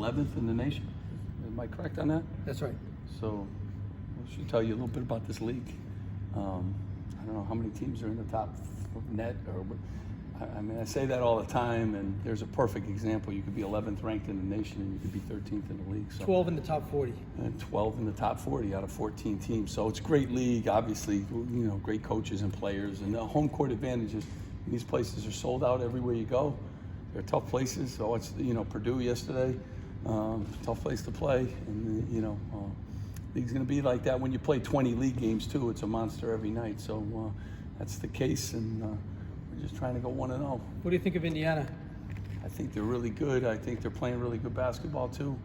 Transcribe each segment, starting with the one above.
11th in the nation. Am I correct on that? That's right. So I should tell you a little bit about this league. I don't know how many teams are in the top net, or I mean, I say that all the time, and there's a perfect example. You could be 11th ranked in the nation, and you could be 13th in the league. So 12 in the top 40. And 12 in the top 40 out of 14 teams. So it's a great league, obviously, great coaches and players, and the home court advantages. These places are sold out everywhere you go. They're tough places. So it's, Purdue yesterday, tough place to play, and league's going to be like that when you play 20 league games too. It's a monster every night. So that's the case, and we're just trying to go 1-0. What do you think of Indiana? I think they're really good. I think they're playing really good basketball too.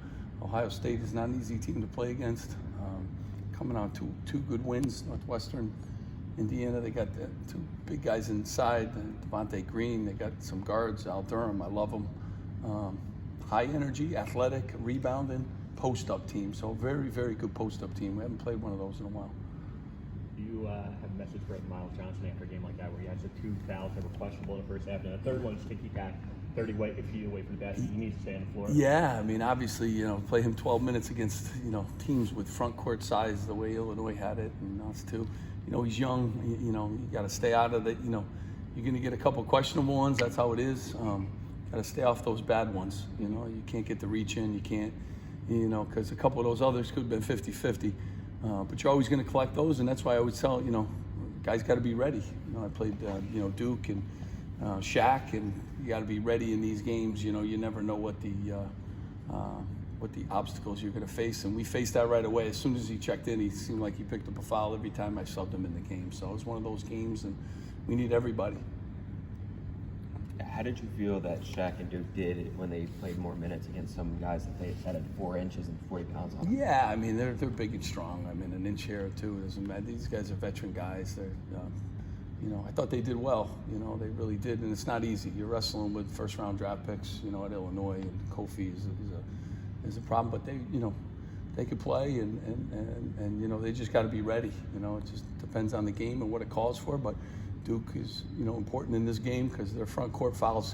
Ohio State is not an easy team to play against. Coming on two good wins, Northwestern, Indiana. They got the two big guys inside, Devontae Green. They got some guards, Al Durham. I love them. High energy, athletic, rebounding, post-up team. So very, very good post-up team. We haven't played one of those in a while. You have a message for Miles Johnson after a game like that, where he has the 2 fouls that were questionable in the first half, and the third one just to keep that 30 feet away from the basket. He needs to stay on the floor. Yeah, I mean, obviously, play him 12 minutes against, teams with front court size the way Illinois had it, and us too. He's young. You got to stay out of it. You're going to get a couple questionable ones. That's how it is. Got to stay off those bad ones. You can't get the reach in. You can't, because a couple of those others could have been 50-50. But you're always going to collect those, and that's why I always tell, guys got to be ready. I played, Duke and Shaq, and you got to be ready in these games. You never know what the obstacles you're going to face, and we faced that right away. As soon as he checked in, he seemed like he picked up a foul every time I subbed him in the game. So it was one of those games, and we need everybody. How did you feel that Shaq and Duke did when they played more minutes against some guys that had 4 inches and 40 pounds on them? Yeah, I mean, they're big and strong. I mean, an inch here or two doesn't matter. These guys are veteran guys. They're, I thought they did well. They really did, and it's not easy. You're wrestling with first-round draft picks, at Illinois, and Kofi is a problem. But they could play, and they just got to be ready. It just depends on the game and what it calls for. But Duke is, important in this game because their front court fouls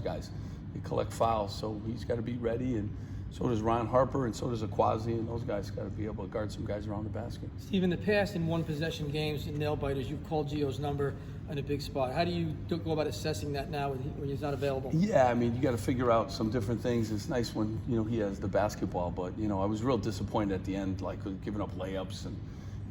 guys. They collect fouls, so he's got to be ready, and so does Ron Harper, and so does Aquazi, and those guys got to be able to guard some guys around the basket. Steve, in the past, in one-possession games and nail-biters, you've called Gio's number in a big spot. How do you go about assessing that now when he's not available? Yeah, I mean, you got to figure out some different things. It's nice when, he has the basketball, but, I was real disappointed at the end, like giving up layups, and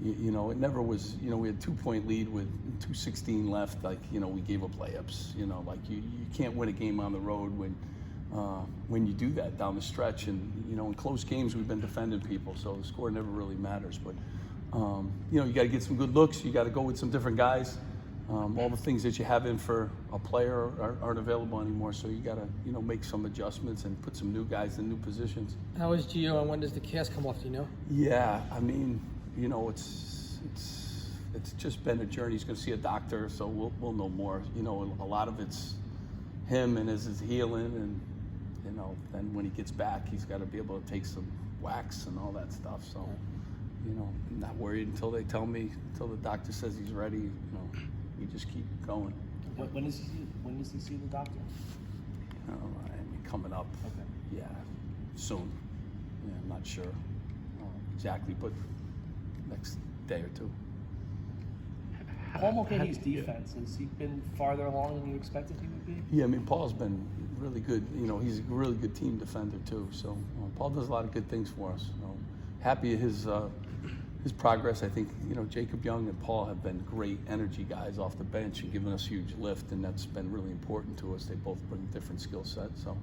it never was, we had 2-point lead with 2:16 left. Like, we gave up layups, like you can't win a game on the road when you do that down the stretch. And, in close games, we've been defending people. So the score never really matters. But, you got to get some good looks. You got to go with some different guys. All the things that you have in for a player aren't available anymore. So you got to, make some adjustments and put some new guys in new positions. How is Gio, and when does the cast come off, do you know? Yeah, I mean, it's just been a journey. He's going to see a doctor, so we'll know more. A lot of it's him and his healing, and then when he gets back, he's got to be able to take some wax and all that stuff. So, I'm not worried until they tell me, until the doctor says he's ready. We just keep going. When does he see the doctor? I mean, coming up. Okay. Yeah, soon. Yeah, I'm not sure exactly, but next day or two. Paul Mulcahy's defense, has he been farther along than you expected he would be? Yeah, I mean, Paul's been really good. He's a really good team defender too. So Paul does a lot of good things for us. Happy his progress. I think Jacob Young and Paul have been great energy guys off the bench and giving us huge lift, and that's been really important to us. They both bring different skill sets. So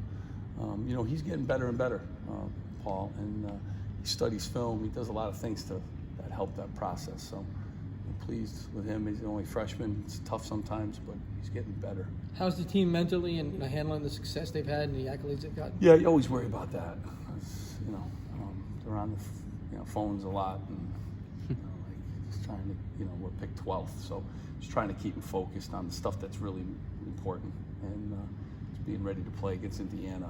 he's getting better and better, Paul, and he studies film. He does a lot of things that help that process. So I'm pleased with him. He's the only freshman. It's tough sometimes, but he's getting better. How's the team mentally and handling the success they've had and the accolades they've gotten? Yeah, you always worry about that. They're on the phones a lot, and just trying to, we're picked 12th, so just trying to keep them focused on the stuff that's really important, and just being ready to play against Indiana.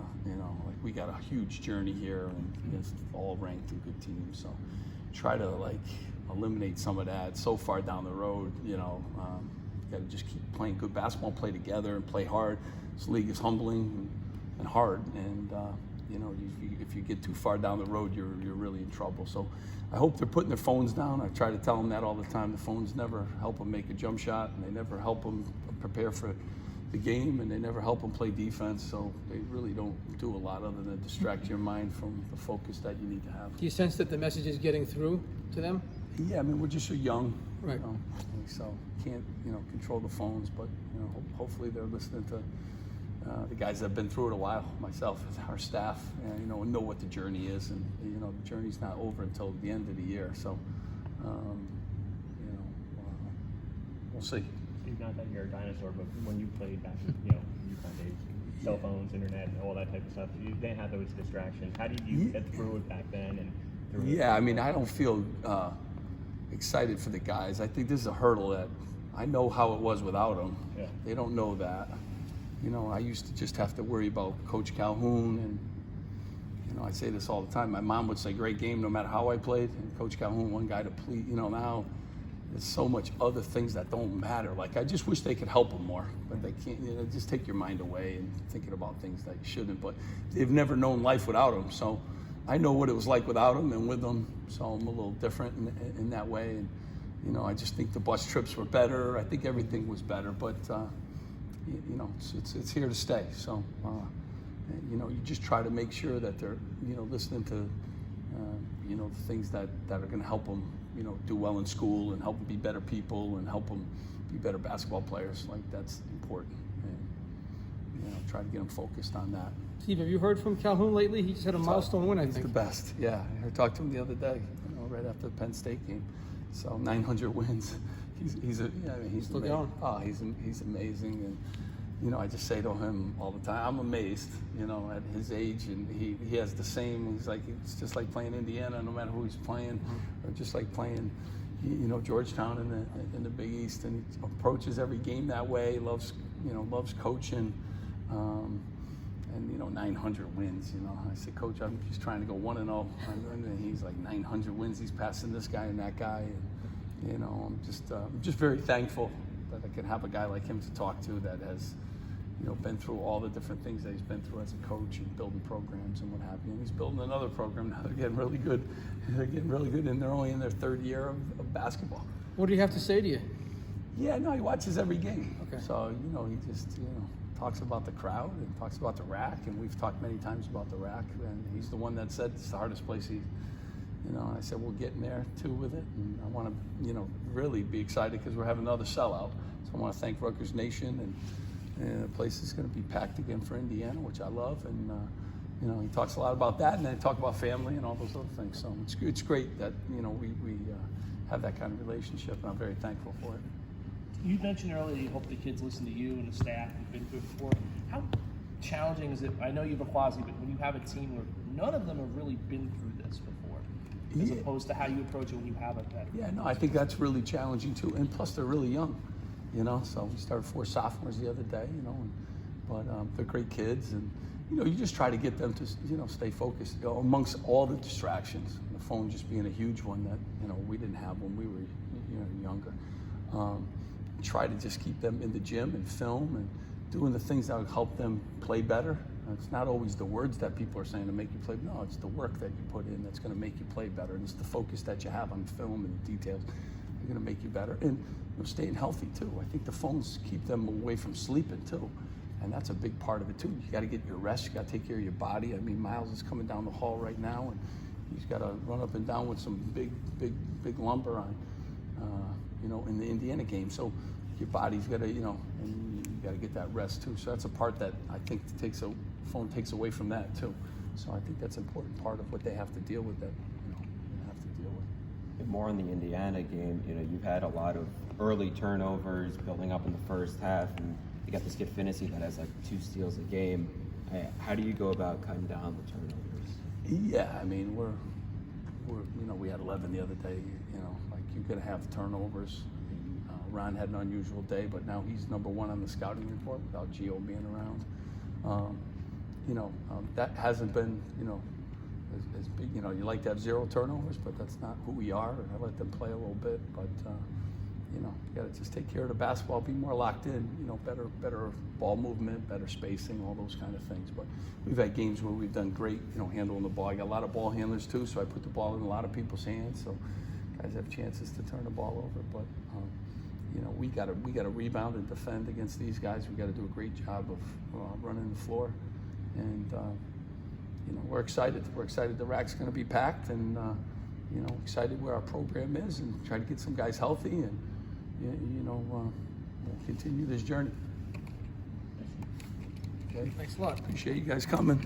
We got a huge journey here, and against all ranked and good teams, so try to eliminate some of that. So far down the road, got to just keep playing good basketball, play together, and play hard. This league is humbling and hard, and if you get too far down the road, you're really in trouble. So I hope they're putting their phones down. I try to tell them that all the time. The phones never help them make a jump shot, and they never help them prepare for the game, and they never help them play defense. So they really don't do a lot other than distract your mind from the focus that you need to have. Do you sense that the message is getting through to them? Yeah, I mean, we're just so young, Right. So can't control the phones, but hopefully they're listening to the guys that have been through it a while, myself, our staff, and know what the journey is, and the journey's not over until the end of the year. So we'll see. Steve, not that you're a dinosaur, but when you played back in UConn days, cell phones, internet, and all that type of stuff, you didn't have those distractions. How did you get through it back then? And through yeah, I mean, I don't feel excited for the guys. I think this is a hurdle that I know how it was without them. Yeah. They don't know that. I used to just have to worry about Coach Calhoun, and I say this all the time. My mom would say, "Great game, no matter how I played." And Coach Calhoun, one guy to please. Now there's so much other things that don't matter. Like, I just wish they could help them more, but they can't. Just take your mind away and thinking about things that you shouldn't. But they've never known life without them, so I know what it was like without them and with them. So I'm a little different in that way. And I just think the bus trips were better. I think everything was better, but it's here to stay. So you just try to make sure that they're listening to the things that are going to help them do well in school and help them be better people and help them be better basketball players. Like, that's important, and try to get them focused on that. Steve, have you heard from Calhoun lately? He just had a milestone win, I He's think. the best. Yeah, I talked to him the other day, right after the Penn State game. So 900 wins. He's Still amazing. going. Oh, he's amazing, and I just say to him all the time, I'm amazed, at his age, and he has the same. He's like, it's just like playing Indiana, no matter who he's playing, or just like playing, Georgetown in the Big East, and he approaches every game that way. Loves coaching. And 900 wins. I say, Coach, I'm just trying to go 1-0, and he's like 900 wins. He's passing this guy and that guy, and I'm just very thankful that I can have a guy like him to talk to that has been through all the different things that he's been through as a coach and building programs and what have you. And he's building another program now. They're getting really good. And they're only in their third year of basketball. What do you have to say to you? Yeah, no, he watches every game. Okay. So he just talks about the crowd and talks about the rack, and we've talked many times about the rack, and he's the one that said it's the hardest place I said, we'll get in there too with it, and I want to really be excited because we're having another sellout. So I want to thank Rutgers Nation, and the place is going to be packed again for Indiana, which I love, and he talks a lot about that, and then he talks about family and all those other things. So it's great that we have that kind of relationship, and I'm very thankful for it. You mentioned earlier you hope the kids listen to you and the staff you've been through before. How challenging is it? I know you have a quasi, but when you have a team where none of them have really been through this before, as opposed to how you approach it when you have a veteran? Yeah, no, I think that's really challenging too, and plus they're really young, So we started 4 sophomores the other day, but they're great kids, and you just try to get them to stay focused amongst all the distractions. The phone just being a huge one that we didn't have when we were younger. Try to just keep them in the gym and film and doing the things that will help them play better. It's not always the words that people are saying to make you play. No, it's the work that you put in that's going to make you play better. And it's the focus that you have on film and the details that are going to make you better. And staying healthy too. I think the phones keep them away from sleeping too. And that's a big part of it too. You got to get your rest. You got to take care of your body. I mean, Miles is coming down the hall right now, and he's got to run up and down with some big lumber on, in the Indiana game. So your body's got to, and you got to get that rest too. So that's a part that I think phone takes away from that too. So I think that's an important part of what they have to deal with that, they have to deal with. More in the Indiana game, you've had a lot of early turnovers building up in the first half, and you got this kid Finney that has like 2 steals a game. How do you go about cutting down the turnovers? Yeah, I mean, we had 11 the other day. Like, you're gonna have turnovers. Ron had an unusual day, but now he's number 1 on the scouting report without Gio being around. That hasn't been, as big. You like to have 0 turnovers, but that's not who we are. I let them play a little bit, but you know, you got to just take care of the basketball, be more locked in, you know, better ball movement, better spacing, all those kind of things. But we've had games where we've done great, you know, handling the ball. I got a lot of ball handlers too, so I put the ball in a lot of people's hands, so guys have chances to turn the ball over. But you know, we got to rebound and defend against these guys. We got to do a great job of running the floor, and you know, we're excited. We're excited the rack's going to be packed, and you know, excited where our program is, and try to get some guys healthy, and you know, we'll continue this journey. Okay. Thanks a lot. Appreciate you guys coming.